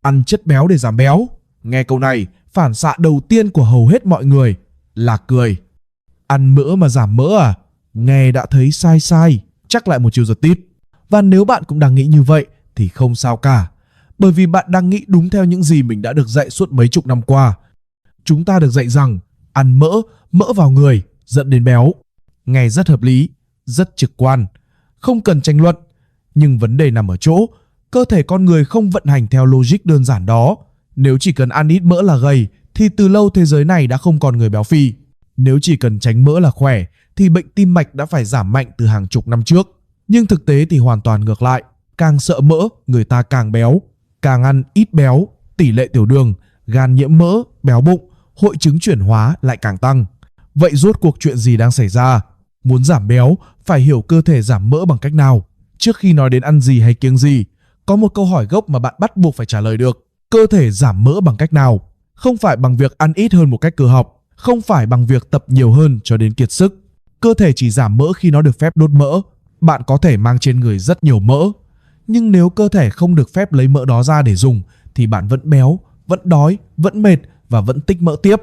Ăn chất béo để giảm béo. Nghe câu này, phản xạ đầu tiên của hầu hết mọi người là cười. Ăn mỡ mà giảm mỡ à? Nghe đã thấy sai sai, chắc lại một chiều giật tít. Và nếu bạn cũng đang nghĩ như vậy thì không sao cả, bởi vì bạn đang nghĩ đúng theo những gì mình đã được dạy suốt mấy chục năm qua. Chúng ta được dạy rằng ăn mỡ vào người dẫn đến béo. Nghe rất hợp lý, rất trực quan, không cần tranh luận. Nhưng vấn đề nằm ở chỗ, cơ thể con người không vận hành theo logic đơn giản đó. Nếu chỉ cần ăn ít mỡ là gầy, thì từ lâu thế giới này đã không còn người béo phì. Nếu chỉ cần tránh mỡ là khỏe, thì bệnh tim mạch đã phải giảm mạnh từ hàng chục năm trước. Nhưng thực tế thì hoàn toàn ngược lại. Càng sợ mỡ, người ta càng béo. Càng ăn ít béo, tỷ lệ tiểu đường, gan nhiễm mỡ, béo bụng, hội chứng chuyển hóa lại càng tăng. Vậy rốt cuộc chuyện gì đang xảy ra? Muốn giảm béo, phải hiểu cơ thể giảm mỡ bằng cách nào. Trước khi nói đến ăn gì hay kiêng gì, có một câu hỏi gốc mà bạn bắt buộc phải trả lời được. Cơ thể giảm mỡ bằng cách nào? Không phải bằng việc ăn ít hơn một cách cơ học, không phải bằng việc tập nhiều hơn cho đến kiệt sức. Cơ thể chỉ giảm mỡ khi nó được phép đốt mỡ. Bạn có thể mang trên người rất nhiều mỡ, nhưng nếu cơ thể không được phép lấy mỡ đó ra để dùng, thì bạn vẫn béo, vẫn đói, vẫn mệt và vẫn tích mỡ tiếp.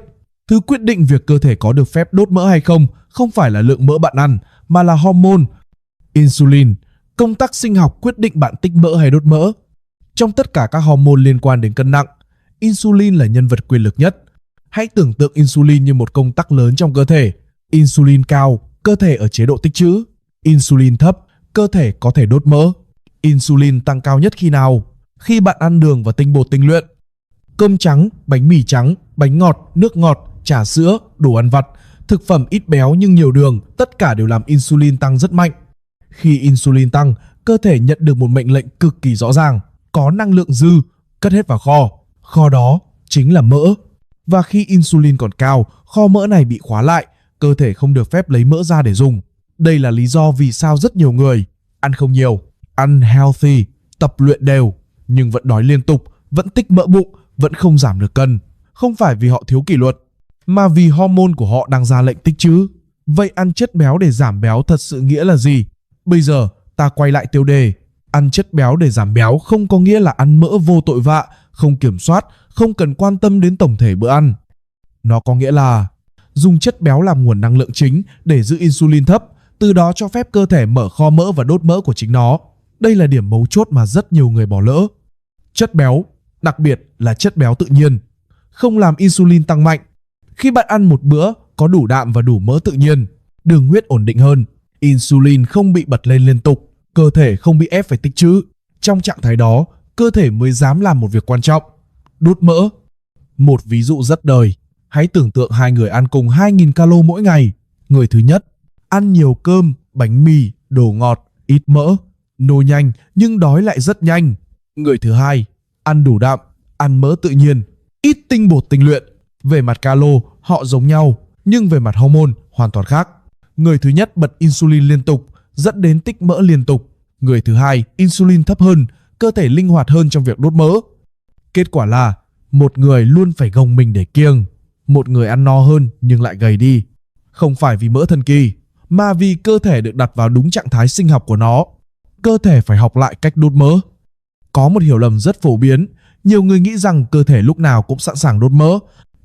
Thứ quyết định việc cơ thể có được phép đốt mỡ hay không phải là lượng mỡ bạn ăn, mà là hormone insulin. Công tắc sinh học quyết định bạn tích mỡ hay đốt mỡ. Trong tất cả các hormone liên quan đến cân nặng, insulin là nhân vật quyền lực nhất. Hãy tưởng tượng insulin như một công tắc lớn trong cơ thể. Insulin cao, cơ thể ở chế độ tích trữ. Insulin thấp, cơ thể có thể đốt mỡ. Insulin tăng cao nhất khi nào? Khi bạn ăn đường và tinh bột tinh luyện. Cơm trắng, bánh mì trắng, bánh ngọt, nước ngọt, trà sữa, đồ ăn vặt, thực phẩm ít béo nhưng nhiều đường, tất cả đều làm insulin tăng rất mạnh. Khi insulin tăng, cơ thể nhận được một mệnh lệnh cực kỳ rõ ràng: có năng lượng dư, cất hết vào kho. Kho đó chính là mỡ. Và khi insulin còn cao, kho mỡ này bị khóa lại, cơ thể không được phép lấy mỡ ra để dùng. Đây là lý do vì sao rất nhiều người ăn không nhiều, ăn healthy, tập luyện đều, nhưng vẫn đói liên tục, vẫn tích mỡ bụng, vẫn không giảm được cân. Không phải vì họ thiếu kỷ luật, mà vì hormone của họ đang ra lệnh tích trữ. Vậy ăn chất béo để giảm béo thật sự nghĩa là gì? Bây giờ ta quay lại tiêu đề. Ăn chất béo để giảm béo không có nghĩa là ăn mỡ vô tội vạ, không kiểm soát, không cần quan tâm đến tổng thể bữa ăn. Nó có nghĩa là dùng chất béo làm nguồn năng lượng chính để giữ insulin thấp, từ đó cho phép cơ thể mở kho mỡ và đốt mỡ của chính nó. Đây là điểm mấu chốt mà rất nhiều người bỏ lỡ. Chất béo, đặc biệt là chất béo tự nhiên, không làm insulin tăng mạnh. Khi bạn ăn một bữa có đủ đạm và đủ mỡ tự nhiên, đường huyết ổn định hơn, insulin không bị bật lên liên tục, cơ thể không bị ép phải tích trữ. Trong trạng thái đó, cơ thể mới dám làm một việc quan trọng: đốt mỡ. Một ví dụ rất đời. Hãy tưởng tượng hai người ăn cùng 2.000 calo mỗi ngày. Người thứ nhất ăn nhiều cơm, bánh mì, đồ ngọt, ít mỡ, no nhanh nhưng đói lại rất nhanh. Người thứ hai ăn đủ đạm, ăn mỡ tự nhiên, ít tinh bột tinh luyện. Về mặt calo họ giống nhau, nhưng về mặt hormone hoàn toàn khác. Người thứ nhất bật insulin liên tục, dẫn đến tích mỡ liên tục. Người thứ hai insulin thấp hơn, cơ thể linh hoạt hơn trong việc đốt mỡ. Kết quả là một người luôn phải gồng mình để kiêng, một người ăn no hơn nhưng lại gầy đi. Không phải vì mỡ thần kỳ, mà vì cơ thể được đặt vào đúng trạng thái sinh học của nó. Cơ thể phải học lại cách đốt mỡ. Có một hiểu lầm rất phổ biến, nhiều người nghĩ rằng cơ thể lúc nào cũng sẵn sàng đốt mỡ.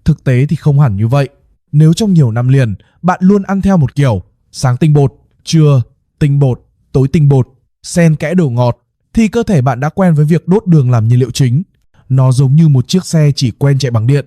Thực tế thì không hẳn như vậy. Nếu trong nhiều năm liền bạn luôn ăn theo một kiểu, sáng tinh bột, trưa tinh bột, tối tinh bột, xen kẽ đồ ngọt, thì cơ thể bạn đã quen với việc đốt đường làm nhiên liệu chính. Nó giống như một chiếc xe chỉ quen chạy bằng điện.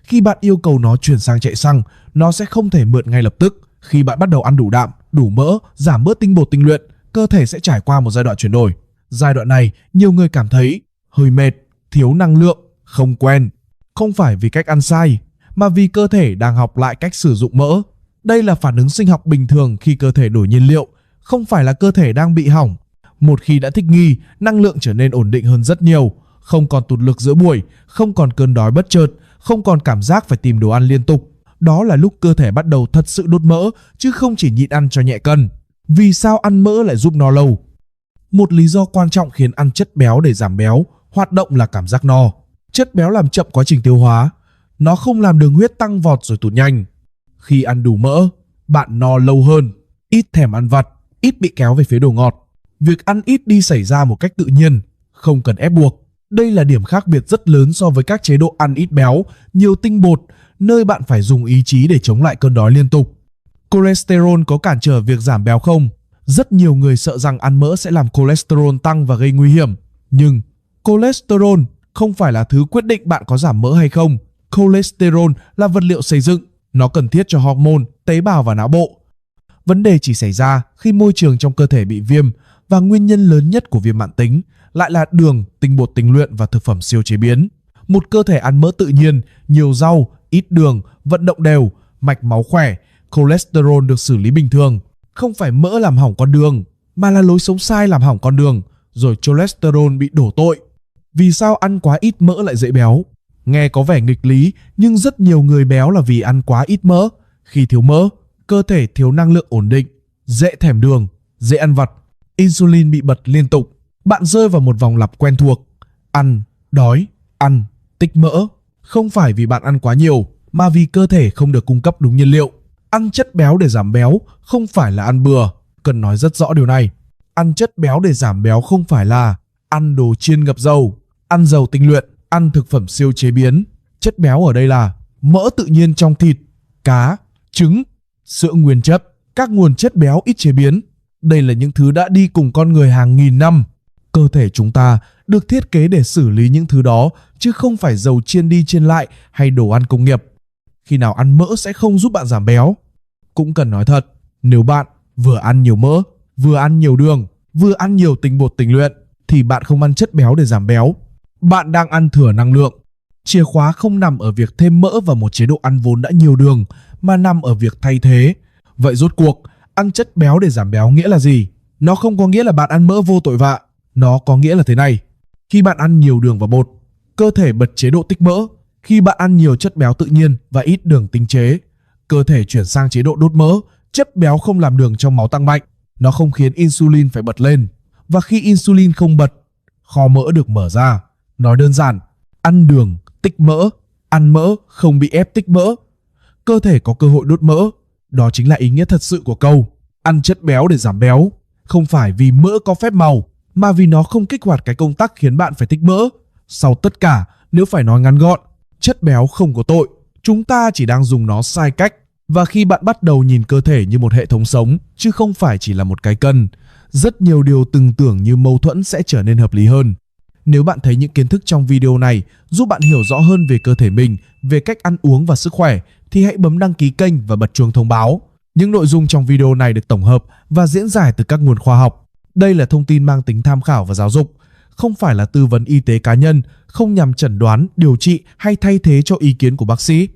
Khi bạn yêu cầu nó chuyển sang chạy xăng, nó sẽ không thể mượn ngay lập tức. Khi bạn bắt đầu ăn đủ đạm, đủ mỡ, giảm bớt tinh bột tinh luyện, cơ thể sẽ trải qua một giai đoạn chuyển đổi. Giai đoạn này, nhiều người cảm thấy hơi mệt, thiếu năng lượng, không quen. Không phải vì cách ăn sai, mà vì cơ thể đang học lại cách sử dụng mỡ. Đây là phản ứng sinh học bình thường khi cơ thể đổi nhiên liệu, không phải là cơ thể đang bị hỏng. Một khi đã thích nghi, năng lượng trở nên ổn định hơn rất nhiều, không còn tụt lực giữa buổi, không còn cơn đói bất chợt, không còn cảm giác phải tìm đồ ăn liên tục. Đó là lúc cơ thể bắt đầu thật sự đốt mỡ, chứ không chỉ nhịn ăn cho nhẹ cân. Vì sao ăn mỡ lại giúp no lâu? Một lý do quan trọng khiến ăn chất béo để giảm béo hoạt động là cảm giác no. Chất béo làm chậm quá trình tiêu hóa, nó không làm đường huyết tăng vọt rồi tụt nhanh. Khi ăn đủ mỡ, bạn no lâu hơn, ít thèm ăn vặt, ít bị kéo về phía đồ ngọt. Việc ăn ít đi xảy ra một cách tự nhiên, không cần ép buộc. Đây là điểm khác biệt rất lớn so với các chế độ ăn ít béo, nhiều tinh bột, nơi bạn phải dùng ý chí để chống lại cơn đói liên tục. Cholesterol có cản trở việc giảm béo không? Rất nhiều người sợ rằng ăn mỡ sẽ làm cholesterol tăng và gây nguy hiểm. Nhưng cholesterol không phải là thứ quyết định bạn có giảm mỡ hay không. Cholesterol là vật liệu xây dựng, nó cần thiết cho hormone, tế bào và não bộ. Vấn đề chỉ xảy ra khi môi trường trong cơ thể bị viêm, và nguyên nhân lớn nhất của viêm mãn tính lại là đường, tinh bột tinh luyện và thực phẩm siêu chế biến. Một cơ thể ăn mỡ tự nhiên, nhiều rau, ít đường, vận động đều, mạch máu khỏe, cholesterol được xử lý bình thường. Không phải mỡ làm hỏng con đường, mà là lối sống sai làm hỏng con đường, rồi cholesterol bị đổ tội. Vì sao ăn quá ít mỡ lại dễ béo? Nghe có vẻ nghịch lý, nhưng rất nhiều người béo là vì ăn quá ít mỡ. Khi thiếu mỡ, cơ thể thiếu năng lượng ổn định, dễ thèm đường, dễ ăn vặt, insulin bị bật liên tục. Bạn rơi vào một vòng lặp quen thuộc: ăn, đói, ăn, tích mỡ. Không phải vì bạn ăn quá nhiều, mà vì cơ thể không được cung cấp đúng nhiên liệu. Ăn chất béo để giảm béo không phải là ăn bừa, cần nói rất rõ điều này. Ăn chất béo để giảm béo không phải là ăn đồ chiên ngập dầu, ăn dầu tinh luyện, ăn thực phẩm siêu chế biến. Chất béo ở đây là mỡ tự nhiên trong thịt, cá, trứng, sữa nguyên chất, các nguồn chất béo ít chế biến. Đây là những thứ đã đi cùng con người hàng nghìn năm. Cơ thể chúng ta được thiết kế để xử lý những thứ đó, chứ không phải dầu chiên đi chiên lại hay đồ ăn công nghiệp. Khi nào ăn mỡ sẽ không giúp bạn giảm béo. Cũng cần nói thật, nếu bạn vừa ăn nhiều mỡ, vừa ăn nhiều đường, vừa ăn nhiều tinh bột tinh luyện, thì bạn không ăn chất béo để giảm béo. Bạn đang ăn thừa năng lượng. Chìa khóa không nằm ở việc thêm mỡ vào một chế độ ăn vốn đã nhiều đường, mà nằm ở việc thay thế. Vậy rốt cuộc, ăn chất béo để giảm béo nghĩa là gì? Nó không có nghĩa là bạn ăn mỡ vô tội vạ. Nó có nghĩa là thế này: khi bạn ăn nhiều đường và bột, cơ thể bật chế độ tích mỡ. Khi bạn ăn nhiều chất béo tự nhiên và ít đường tinh chế, cơ thể chuyển sang chế độ đốt mỡ. Chất béo không làm đường trong máu tăng mạnh, nó không khiến insulin phải bật lên. Và khi insulin không bật, kho mỡ được mở ra. Nói đơn giản, ăn đường, tích mỡ, ăn mỡ không bị ép tích mỡ. Cơ thể có cơ hội đốt mỡ. Đó chính là ý nghĩa thật sự của câu ăn chất béo để giảm béo. Không phải vì mỡ có phép màu, mà vì nó không kích hoạt cái công tắc khiến bạn phải tích mỡ. Sau tất cả, nếu phải nói ngắn gọn, chất béo không có tội, chúng ta chỉ đang dùng nó sai cách. Và khi bạn bắt đầu nhìn cơ thể như một hệ thống sống, chứ không phải chỉ là một cái cân, rất nhiều điều từng tưởng như mâu thuẫn sẽ trở nên hợp lý hơn. Nếu bạn thấy những kiến thức trong video này giúp bạn hiểu rõ hơn về cơ thể mình, về cách ăn uống và sức khỏe, thì hãy bấm đăng ký kênh và bật chuông thông báo. Những nội dung trong video này được tổng hợp và diễn giải từ các nguồn khoa học. Đây là thông tin mang tính tham khảo và giáo dục, không phải là tư vấn y tế cá nhân, không nhằm chẩn đoán, điều trị hay thay thế cho ý kiến của bác sĩ.